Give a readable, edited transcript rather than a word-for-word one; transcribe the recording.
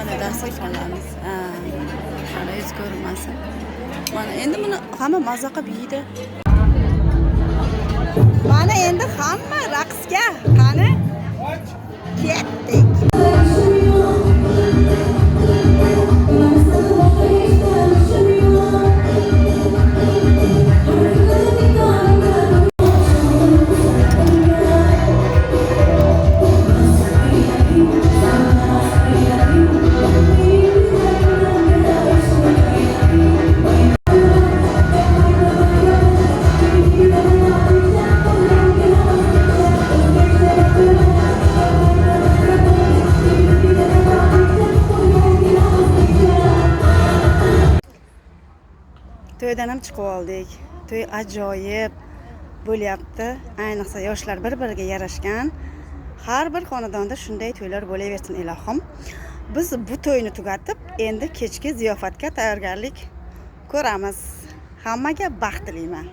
Mana dastur solamiz. Mana yuz ko'rmasin. Mana endi buni hamma maza qilib yeydi. Mana endi hamma raqsga qani ketdik. To'ydan ham chiqib oldik. To'y ajoyib bo'lyapti. Ayniqsa yoshlar bir-biriga yarashgan. Har bir xonadonda shunday to'ylar bo'laversin ilohim. Biz bu to'yni tugatib, endi kechki ziyofatga tayyorgarlik ko'ramiz. Hammaga baxt tilayman.